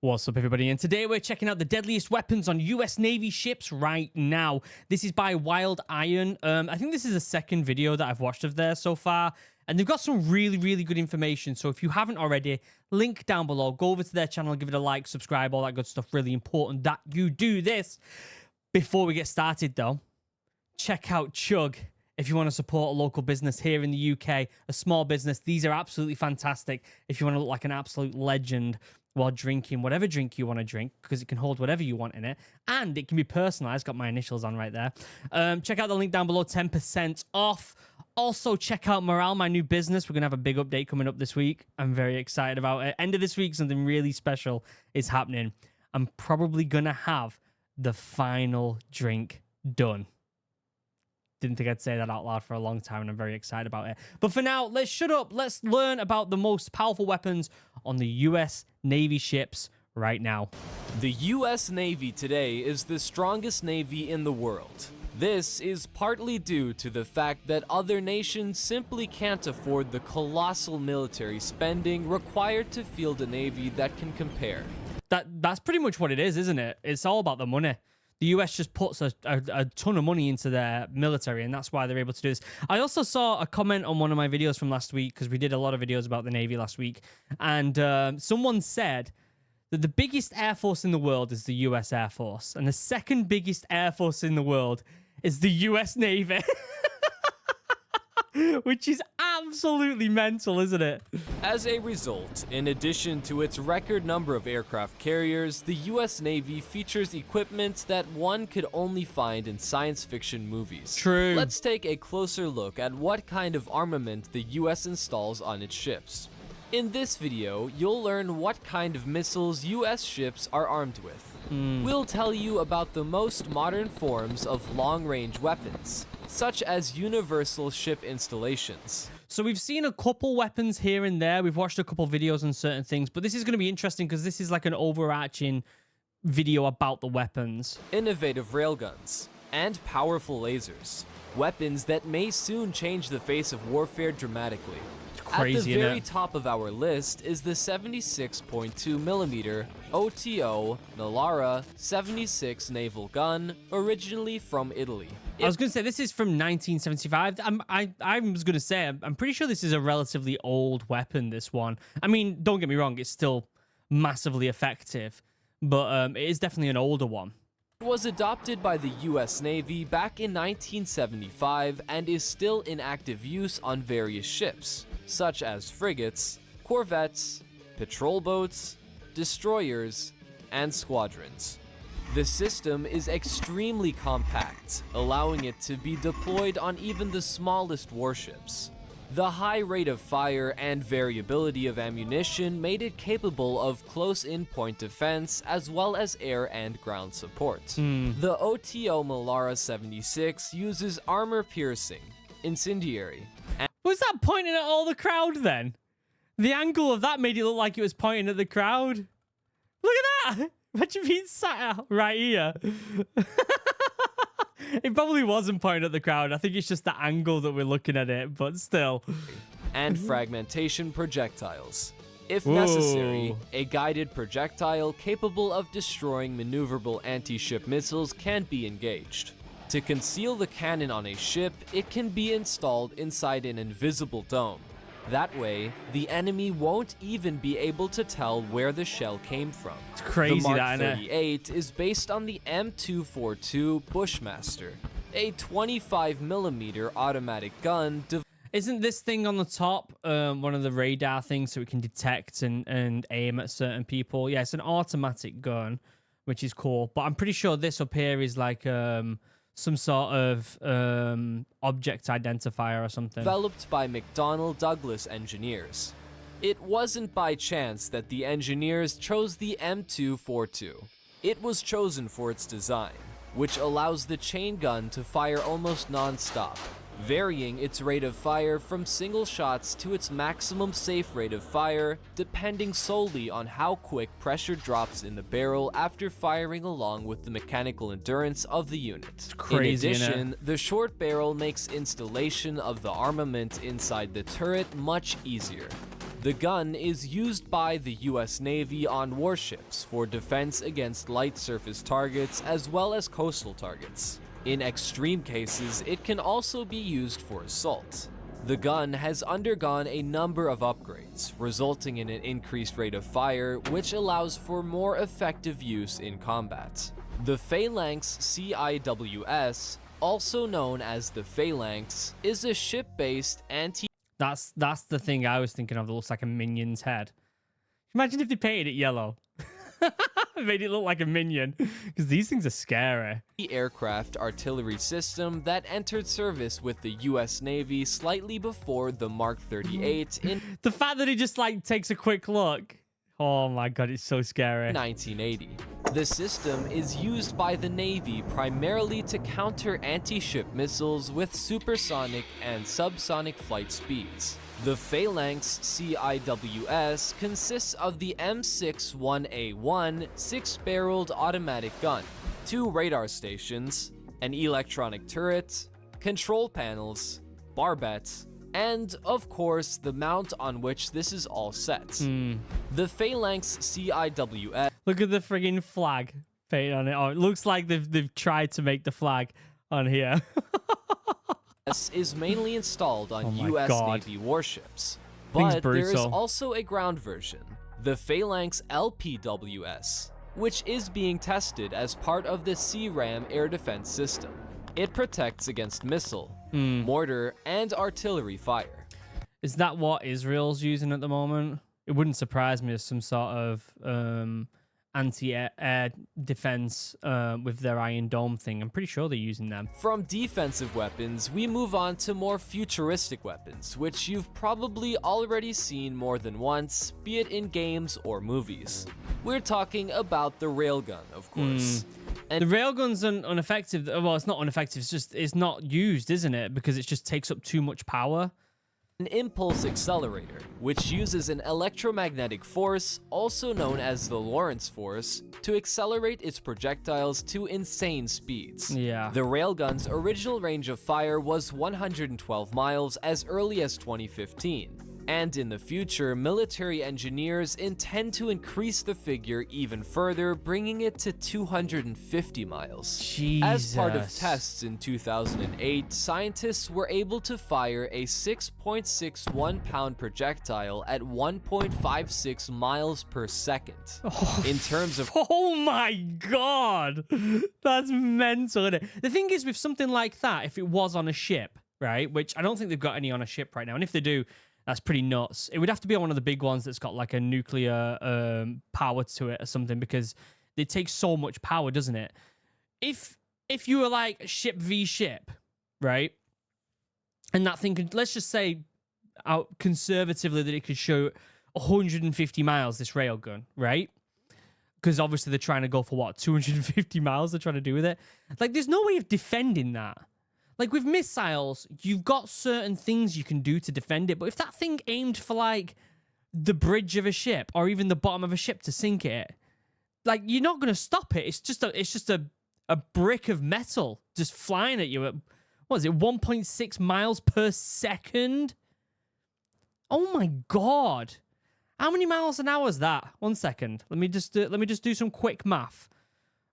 What's up, everybody? And today we're checking out the deadliest weapons on US Navy ships right now. This is by Wild Iron. I think this is the second video that I've watched of theirs so far, and they've got some really good information. So if you haven't already, link down below. Go over to their channel, give it a like, subscribe, all that good stuff. Really important that you do this. Before we get started, though, check out Chug. If you want to support a local business here in the UK, a small business, these are absolutely fantastic. If you want to look like an absolute legend while drinking whatever drink you want to drink, because it can hold whatever you want in it, and it can be personalized. Got my initials on right there. Check out the link down below, 10% off. Also, check out Morale, my new business. We're going to have a big update coming up this week. I'm very excited about it. End of this week, something really special is happening. I'm probably going to have the final drink done. Didn't think I'd say that out loud for a long time, and I'm very excited about it. But for now, let's shut up. Let's learn about the most powerful weapons on the US Navy ships right now. The US Navy today is the strongest navy in the world. This is partly due to the fact that other nations simply can't afford the colossal military spending required to field a navy that can compare. That's pretty much what it is, isn't it? It's all about the money. The US just puts a ton of money into their military, and that's why they're able to do this. I also saw a comment on one of my videos from last week, because we did a lot of videos about the Navy last week, and someone said that the biggest air force in the world is the US Air Force, and the second biggest air force in the world is the US Navy. Which is absolutely mental, isn't it? As a result, in addition to its record number of aircraft carriers, the US Navy features equipment that one could only find in science fiction movies. True. Let's take a closer look at what kind of armament the US installs on its ships. In this video, you'll learn what kind of missiles US ships are armed with. We'll tell you about the most modern forms of long-range weapons, such as universal ship installations. So we've seen a couple weapons here and there. We've watched a couple videos on certain things, but this is going to be interesting because this is like an overarching video about the weapons. Innovative railguns and powerful lasers. Weapons that may soon change the face of warfare dramatically. Crazy, at the very top of our list is the 76.2mm OTO Nalara 76 naval gun, originally from Italy. I was going to say, this is from 1975. I was going to say, I'm pretty sure this is a relatively old weapon, this one. I mean, don't get me wrong, it's still massively effective, but it is definitely an older one. It was adopted by the US Navy back in 1975 and is still in active use on various ships, such as frigates, corvettes, patrol boats, destroyers, and squadrons. The system is extremely compact, allowing it to be deployed on even the smallest warships. The high rate of fire and variability of ammunition made it capable of close-in point defense as well as air and ground support. The OTO Melara 76 uses armor-piercing, incendiary, and Was that pointing at all the crowd then? The angle of that made it look like it was pointing at the crowd. Look at that! Imagine being sat right here. It probably wasn't pointing at the crowd. I think it's just the angle that we're looking at it, but still. and fragmentation projectiles. If necessary, a guided projectile capable of destroying maneuverable anti-ship missiles can be engaged. To conceal the cannon on a ship, it can be installed inside an invisible dome. That way, the enemy won't even be able to tell where the shell came from. It's crazy, the Mark that, isn't it? 38 is based on the M242 Bushmaster, a 25mm automatic gun. Isn't this thing on the top one of the radar things so it can detect and aim at certain people? Yeah, it's an automatic gun, which is cool. But I'm pretty sure this up here is like some sort of object identifier or something. Developed by McDonnell Douglas engineers. It wasn't by chance that the engineers chose the M242. It was chosen for its design, which allows the chain gun to fire almost non-stop, varying its rate of fire from single shots to its maximum safe rate of fire, depending solely on how quick pressure drops in the barrel after firing, along with the mechanical endurance of the unit. It's crazy, in addition, the short barrel makes installation of the armament inside the turret much easier. The gun is used by the US Navy on warships for defense against light surface targets as well as coastal targets. In extreme cases, it can also be used for assault. The gun has undergone a number of upgrades, resulting in an increased rate of fire, which allows for more effective use in combat. The Phalanx CIWS, also known as the Phalanx, is a ship-based anti- That's the thing I was thinking of that looks like a minion's head. Imagine if they painted it yellow. Made it look like a minion. Because these things are scary. aircraft artillery system that entered service with the US Navy slightly before the Mark 38 in The fact that he just like takes a quick look. Oh my god, it's so scary. 1980. The system is used by the Navy primarily to counter anti-ship missiles with supersonic and subsonic flight speeds. The Phalanx CIWS consists of the M61A1 six-barreled automatic gun, 2 radar stations, an electronic turret, control panels, barbettes, and, of course, the mount on which this is all set. The Phalanx CIWS Look at the friggin' flag painted on it. Oh, it looks like they've tried to make the flag on here. is mainly installed on Oh my US God. Navy warships. Thing's But there is brutal. also a ground version, the Phalanx LPWS, which is being tested as part of the CRAM air defense system. It protects against missile, mortar, and artillery fire. Is that what Israel's using at the moment? It wouldn't surprise me as some sort of anti-air defense with their Iron Dome thing. I'm pretty sure they're using them. From defensive weapons, we move on to more futuristic weapons, which you've probably already seen more than once, be it in games or movies. We're talking about the railgun, of course. The railgun's ineffective. Well, it's not ineffective. It's not used, isn't it? Because it just takes up too much power. An impulse accelerator, which uses an electromagnetic force, also known as the Lorentz force, to accelerate its projectiles to insane speeds. Yeah. The railgun's original range of fire was 112 miles as early as 2015. And in the future, military engineers intend to increase the figure even further, bringing it to 250 miles. Jesus. As part of tests in 2008, scientists were able to fire a 6.61-pound projectile at 1.56 miles per second. In terms of Oh my god! That's mental, isn't it? The thing is, with something like that, if it was on a ship, right, which I don't think they've got any on a ship right now, and if they do, that's pretty nuts. It would have to be on one of the big ones that's got like a nuclear power to it or something, because it takes so much power, doesn't it? If you were like ship v ship, right, and that thing could, let's just say out conservatively that it could show 150 miles, this railgun, right? Because obviously they're trying to go for what, 250 miles they're trying to do with it? Like, there's no way of defending that. Like, with missiles, you've got certain things you can do to defend it, but if that thing aimed for, like, the bridge of a ship or even the bottom of a ship to sink it, like, you're not going to stop it. It's just a brick of metal just flying at you at, what is it, 1.6 miles per second? Oh, my God. How many miles an hour is that? 1 second. Let me just do some quick math.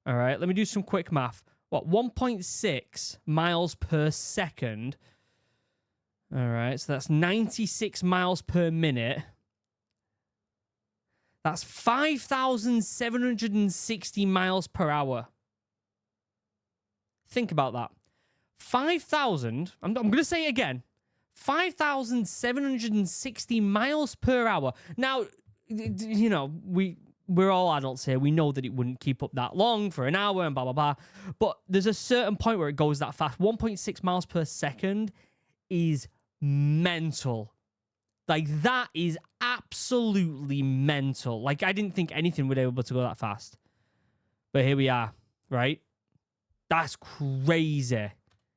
All right, let me do some quick math. What, 1.6 miles per second? All right, so that's 96 miles per minute. That's 5,760 miles per hour. Think about that. 5,000, I'm going to say it again. 5,760 miles per hour. Now, you know, we're all adults here. We know that it wouldn't keep up that long for an hour and blah, blah, blah. But there's a certain point where it goes that fast. 1.6 miles per second is mental. Like, that is absolutely mental. Like, I didn't think anything would be able to go that fast. But here we are, right? That's crazy.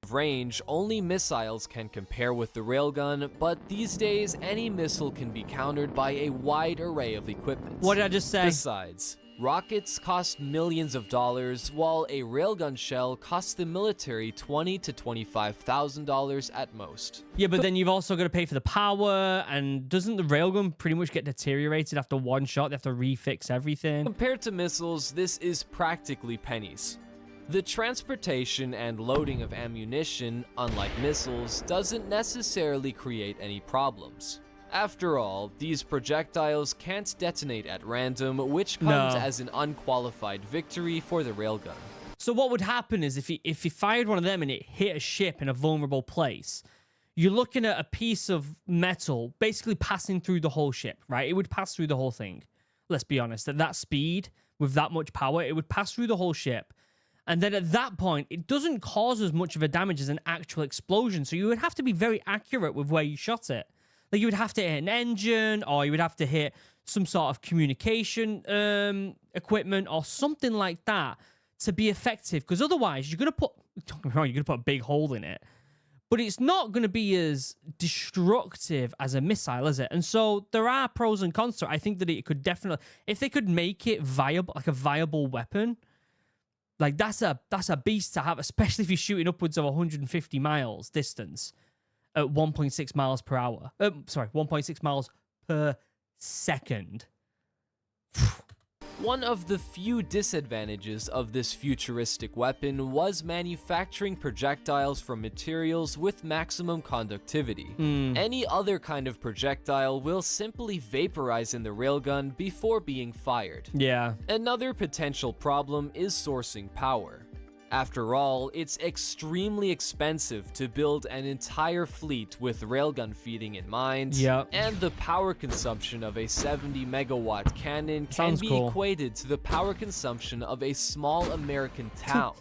range, only missiles can compare with the railgun, but these days, any missile can be countered by a wide array of equipment. What did I just say? Besides, Rockets cost millions of dollars, while a railgun shell costs the military $20,000 to $25,000 at most. Yeah, but then you've also got to pay for the power, and doesn't the railgun pretty much get deteriorated after one shot? They have to refix everything. Compared to missiles, this is practically pennies. The transportation and loading of ammunition, unlike missiles, doesn't necessarily create any problems. After all, these projectiles can't detonate at random, which comes as an unqualified victory for the railgun. So what would happen is if he fired one of them and it hit a ship in a vulnerable place, you're looking at a piece of metal basically passing through the whole ship, right? It would pass through the whole thing. Let's be honest, at that speed, with that much power, it would pass through the whole ship. And then at that point, it doesn't cause as much of a damage as an actual explosion. So you would have to be very accurate with where you shot it. Like you would have to hit an engine, or you would have to hit some sort of communication equipment or something like that to be effective. Because otherwise, you're gonna put a big hole in it, but it's not gonna be as destructive as a missile, is it? And so there are pros and cons to it. I think that it could definitely, if they could make it viable, like a viable weapon, like that's a beast to have, especially if you're shooting upwards of 150 miles distance. At 1.6 miles per hour. 1.6 miles per second. One of the few disadvantages of this futuristic weapon was manufacturing projectiles from materials with maximum conductivity. Any other kind of projectile will simply vaporize in the railgun before being fired. Yeah. Another potential problem is sourcing power. After all, it's extremely expensive to build an entire fleet with railgun feeding in mind, and the power consumption of a 70 megawatt cannon can be equated to the power consumption of a small American town.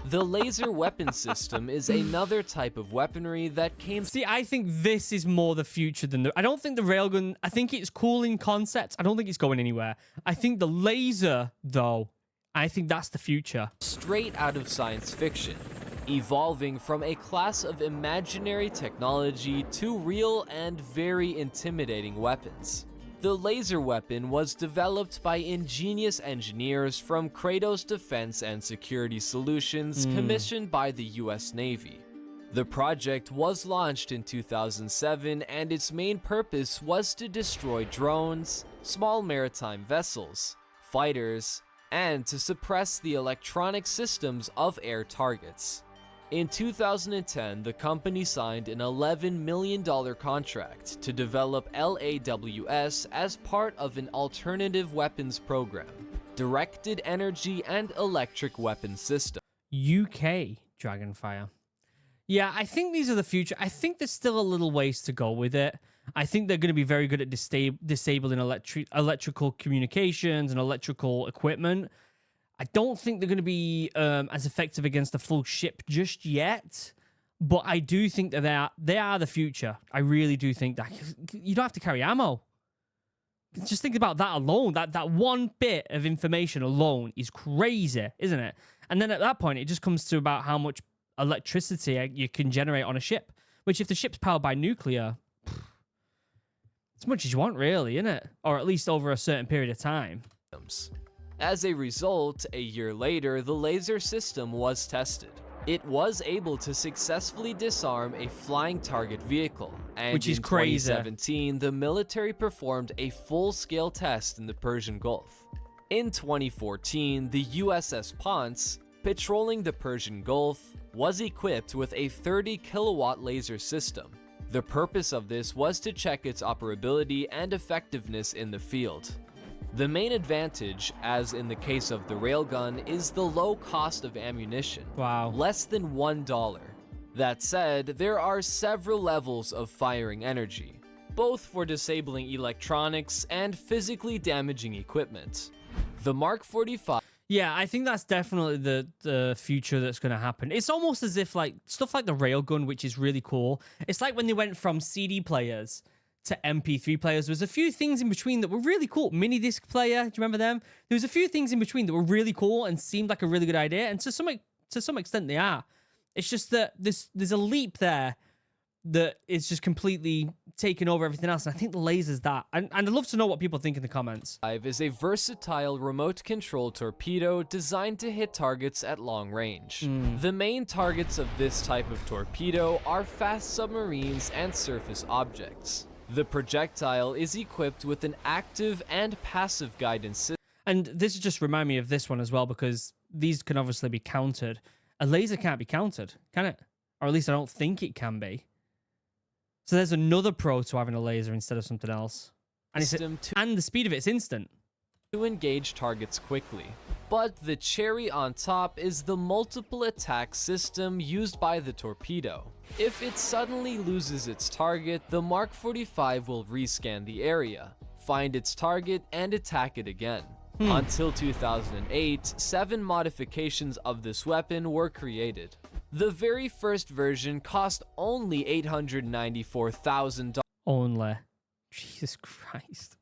The laser weapon system is another type of weaponry that came... See, I think this is more the future than the... I don't think the railgun... I think it's cool in concept. I don't think it's going anywhere. I think the laser, though... I think that's the future. Straight out of science fiction, evolving from a class of imaginary technology to real and very intimidating weapons. The laser weapon was developed by ingenious engineers from Kratos Defense and Security Solutions, commissioned by the US Navy. The project was launched in 2007, and its main purpose was to destroy drones, small maritime vessels, fighters, and to suppress the electronic systems of air targets. In 2010, the company signed an $11 million contract to develop LAWS as part of an alternative weapons program, directed energy and electric weapon system. UK Dragonfire. Yeah, I think these are the future. I think there's still a little ways to go with it. I think they're going to be very good at disabling electrical communications and electrical equipment. I don't think they're going to be as effective against a full ship just yet, but I do think that they are the future. I really do think that. You don't have to carry ammo. Just think about that alone. That one bit of information alone is crazy, isn't it? And then at that point, it just comes to about how much electricity you can generate on a ship, which if the ship's powered by nuclear... as much as you want, really, isn't it? Or at least over a certain period of time. As a result, a year later, the laser system was tested. It was able to successfully disarm a flying target vehicle, and which is in crazy. 2017, the military performed a full-scale test in the Persian Gulf. In 2014, the USS Ponce, patrolling the Persian Gulf, was equipped with a 30-kilowatt laser system. The purpose of this was to check its operability and effectiveness in the field. The main advantage, as in the case of the railgun, is the low cost of ammunition. Wow. Less than $1. That said, there are several levels of firing energy, both for disabling electronics and physically damaging equipment. The Mark 45... Yeah, I think that's definitely the future that's going to happen. It's almost as if like stuff like the railgun, which is really cool. It's like when they went from CD players to MP3 players. There was a few things in between that were really cool. Mini disc player, do you remember them? There was a few things in between that were really cool and seemed like a really good idea. And to some extent they are. It's just that there's a leap there that is just completely taking over everything else. And I think the laser's that. And I'd love to know what people think in the comments. Is a versatile remote control torpedo designed to hit targets at long range. The main targets of this type of torpedo are fast submarines and surface objects. The projectile is equipped with an active and passive guidance system. And this just remind me of this one as well, because these can obviously be countered. A laser can't be countered, can it? Or at least I don't think it can be. So there's another pro to having a laser instead of something else. And, and the speed of it's instant. To engage targets quickly. But the cherry on top is the multiple attack system used by the torpedo. If it suddenly loses its target, the Mark 45 will rescan the area, find its target, and attack it again. Until 2008, 7 modifications of this weapon were created. The very first version cost only $894,000. Only. Jesus Christ.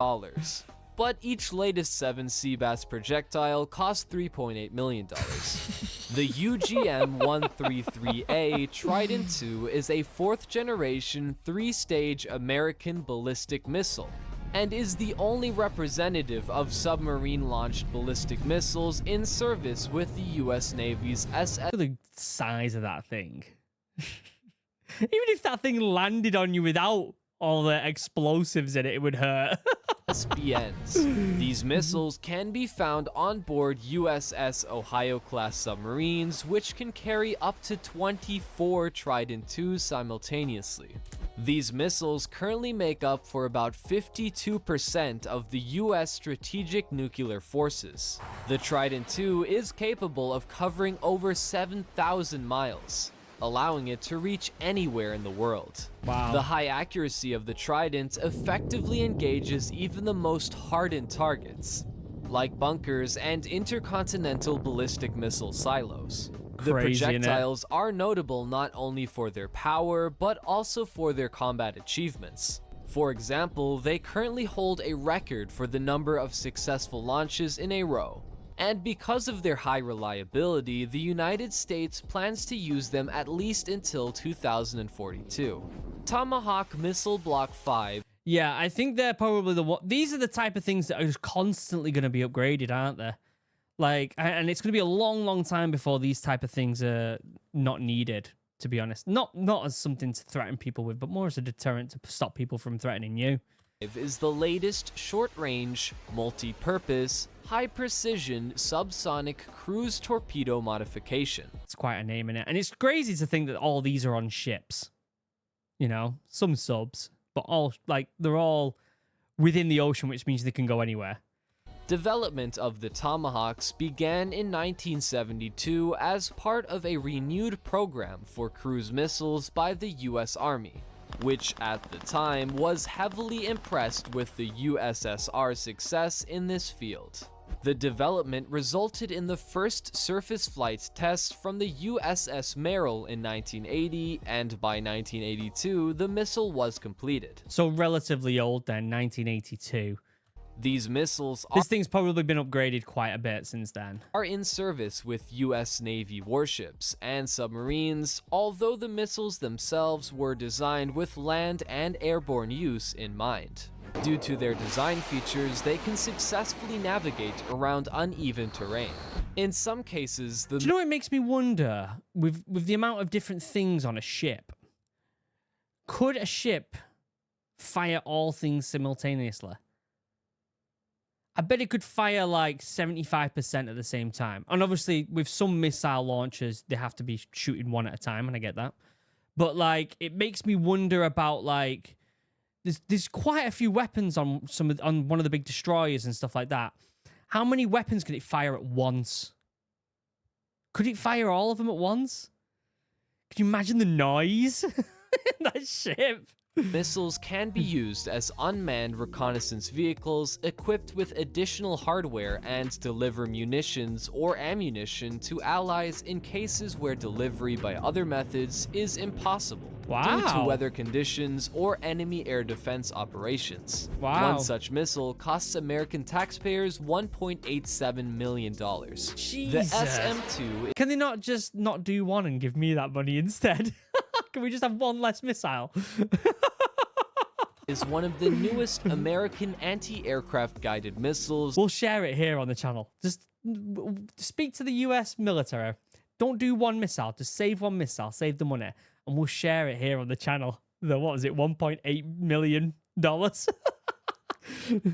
But each latest 7 Seabass projectile cost $3.8 million. The UGM-133A Trident II is a 4th generation 3-stage American ballistic missile, and is the only representative of submarine-launched ballistic missiles in service with the U.S. Navy's SS. Look at the size of that thing. Even if that thing landed on you without all the explosives in it, it would hurt. SBNs. These missiles can be found on board USS Ohio-class submarines, which can carry up to 24 Trident IIs simultaneously. These missiles currently make up for about 52% of the US strategic nuclear forces. The Trident II is capable of covering over 7,000 miles, allowing it to reach anywhere in the world. Wow. The high accuracy of the Trident effectively engages even the most hardened targets, like bunkers and intercontinental ballistic missile silos. The projectiles are notable not only for their power, but also for their combat achievements. For example, they currently hold a record for the number of successful launches in a row. And because of their high reliability, the United States plans to use them at least until 2042. Tomahawk Missile Block 5. Yeah, I think they're probably these are the type of things that are just constantly going to be upgraded, aren't they? Like, and it's going to be a long, long time before these type of things are not needed, to be honest. Not as something to threaten people with, but more as a deterrent to stop people from threatening you. Is the latest short-range, multi-purpose, high-precision subsonic cruise torpedo modification. It's quite a name in it. And it's crazy to think that all these are on ships. You know, some subs, but all, like, they're all within the ocean, which means they can go anywhere. Development of the Tomahawks began in 1972 as part of a renewed program for cruise missiles by the U.S. Army, which at the time was heavily impressed with the USSR's success in this field. The development resulted in the first surface flight tests from the USS Merrill in 1980, and by 1982, the missile was completed. So relatively old then, 1982. These missiles This thing's probably been upgraded quite a bit since then. Are in service with U.S. Navy warships and submarines, although the missiles themselves were designed with land and airborne use in mind. Due to their design features, they can successfully navigate around uneven terrain. In some cases, Do you know what makes me wonder? With the amount of different things on a ship, could a ship fire all things simultaneously? I bet it could fire like 75% at the same time. And obviously, with some missile launchers, they have to be shooting one at a time, and I get that. But like, it makes me wonder about like, there's quite a few weapons on on one of the big destroyers and stuff like that. How many weapons could it fire at once? Could it fire all of them at once? Can you imagine the noise in that ship? Missiles can be used as unmanned reconnaissance vehicles equipped with additional hardware and deliver munitions or ammunition to allies in cases where delivery by other methods is impossible due to weather conditions or enemy air defense operations. One such missile costs American taxpayers $1.87 million. Jesus. The SM-2... Can they not just not do one and give me that money instead? Can we just have one less missile? Is one of the newest American anti-aircraft guided missiles. We'll share it here on the channel. Just speak to the US military. Don't do one missile. Just save one missile. Save the money. And we'll share it here on the channel. The, what was it, $1.8 million?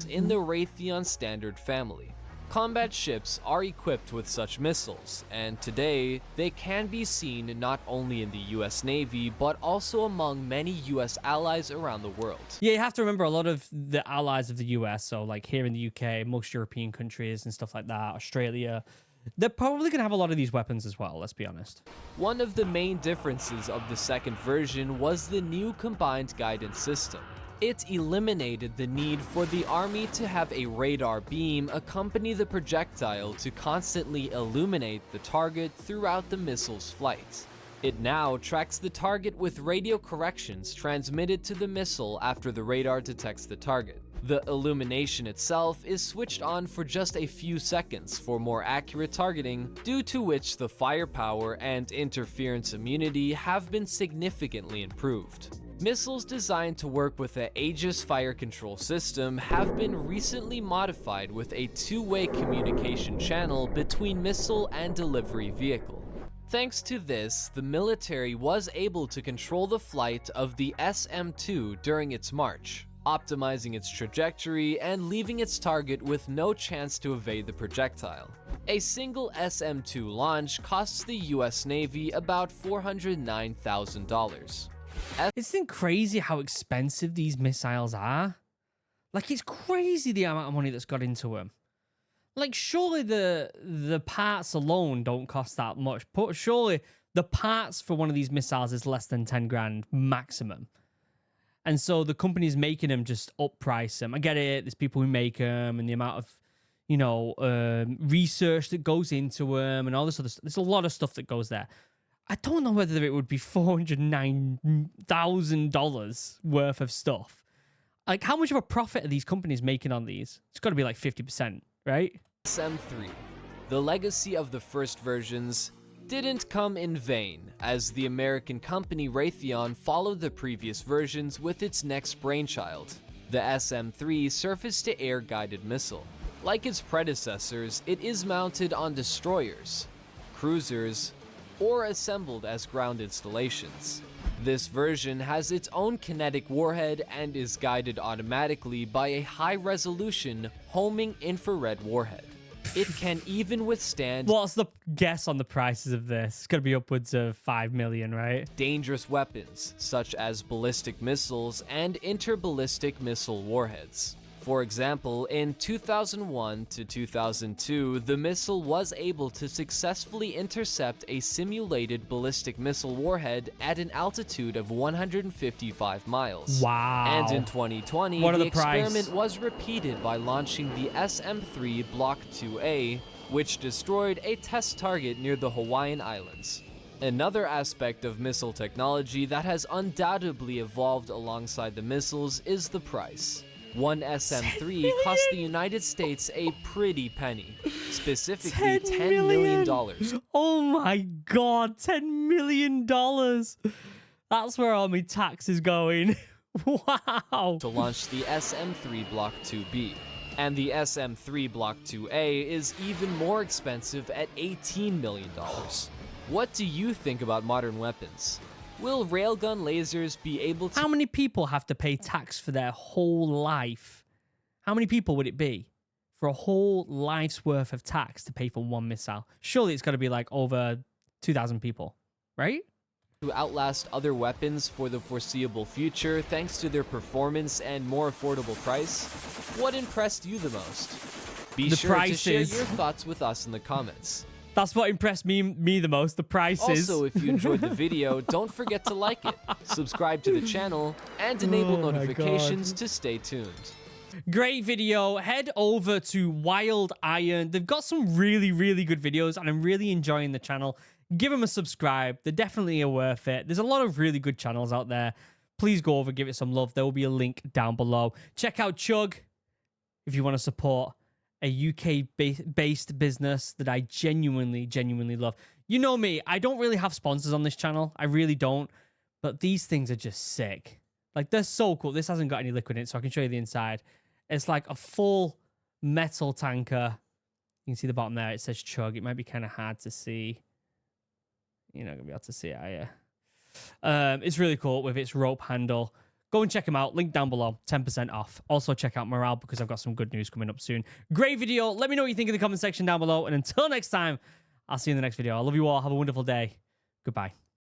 In the Raytheon Standard family. Combat ships are equipped with such missiles, and today they can be seen not only in the US Navy, but also among many US allies around the world. Yeah, you have to remember a lot of the allies of the US, so like here in the UK, most European countries and stuff like that, Australia, they're probably going to have a lot of these weapons as well, let's be honest. One of the main differences of the second version was the new combined guidance system. It eliminated the need for the Army to have a radar beam accompany the projectile to constantly illuminate the target throughout the missile's flight. It now tracks the target with radio corrections transmitted to the missile after the radar detects the target. The illumination itself is switched on for just a few seconds for more accurate targeting, due to which the firepower and interference immunity have been significantly improved. Missiles designed to work with the Aegis fire control system have been recently modified with a two-way communication channel between missile and delivery vehicle. Thanks to this, the military was able to control the flight of the SM-2 during its march, optimizing its trajectory and leaving its target with no chance to evade the projectile. A single SM-2 launch costs the US Navy about $409,000. Isn't it crazy how expensive these missiles are? Like, it's crazy the amount of money that's got into them. Like, surely the parts alone don't cost that much. But surely the parts for one of these missiles is less than 10 grand maximum. And so the companies making them just upprice them. I get it. There's people who make them and the amount of, you know, research that goes into them and all this other stuff. There's a lot of stuff that goes there. I don't know whether it would be $409,000 worth of stuff. Like, how much of a profit are these companies making on these? It's got to be like 50%, right? SM-3. The legacy of the first versions didn't come in vain, as the American company Raytheon followed the previous versions with its next brainchild, the SM-3 surface-to-air guided missile. Like its predecessors, it is mounted on destroyers, cruisers, or assembled as ground installations. This version has its own kinetic warhead and is guided automatically by a high-resolution homing infrared warhead. It can even withstand... What's the guess on the prices of this? It's going to be upwards of 5 million, right? ...dangerous weapons, such as ballistic missiles and interballistic missile warheads. For example, in 2001 to 2002, the missile was able to successfully intercept a simulated ballistic missile warhead at an altitude of 155 miles. Wow. And in 2020, the experiment was repeated by launching the SM-3 Block 2A, which destroyed a test target near the Hawaiian Islands. Another aspect of missile technology that has undoubtedly evolved alongside the missiles is the price. One SM-3 cost the United States a pretty penny, specifically $10 million. Oh my god, $10 million. That's where all my tax is going. Wow. To launch the SM-3 Block 2B. And the SM-3 Block 2A is even more expensive at $18 million. What do you think about modern weapons? Will railgun lasers be able to... How many people have to pay tax for their whole life? How many people would it be for a whole life's worth of tax to pay for one missile? Surely it's got to be like over 2,000 people, right? To outlast other weapons for the foreseeable future thanks to their performance and more affordable price? What impressed you the most? Be sure to share your thoughts with us in the comments. That's what impressed me the most, the prices. Also, if you enjoyed the video, don't forget to like it, subscribe to the channel, and enable notifications to stay tuned. Great video. Head over to Wild Iron. They've got some really, really good videos, and I'm really enjoying the channel. Give them a subscribe. They definitely are worth it. There's a lot of really good channels out there. Please go over, give it some love. There will be a link down below. Check out Chug if you want to support a UK-based business that I genuinely love. You know me, I don't really have sponsors on this channel. I really don't. But these things are just sick. Like, they're so cool. This hasn't got any liquid in it, so I can show you the inside. It's like a full metal tanker. You can see the bottom there. It says chug. It might be kind of hard to see. You're not going to be able to see it, are you? It's really cool with its rope handle. Go and check them out. Link down below. 10% off. Also, check out Morale because I've got some good news coming up soon. Great video. Let me know what you think in the comment section down below. And until next time, I'll see you in the next video. I love you all. Have a wonderful day. Goodbye.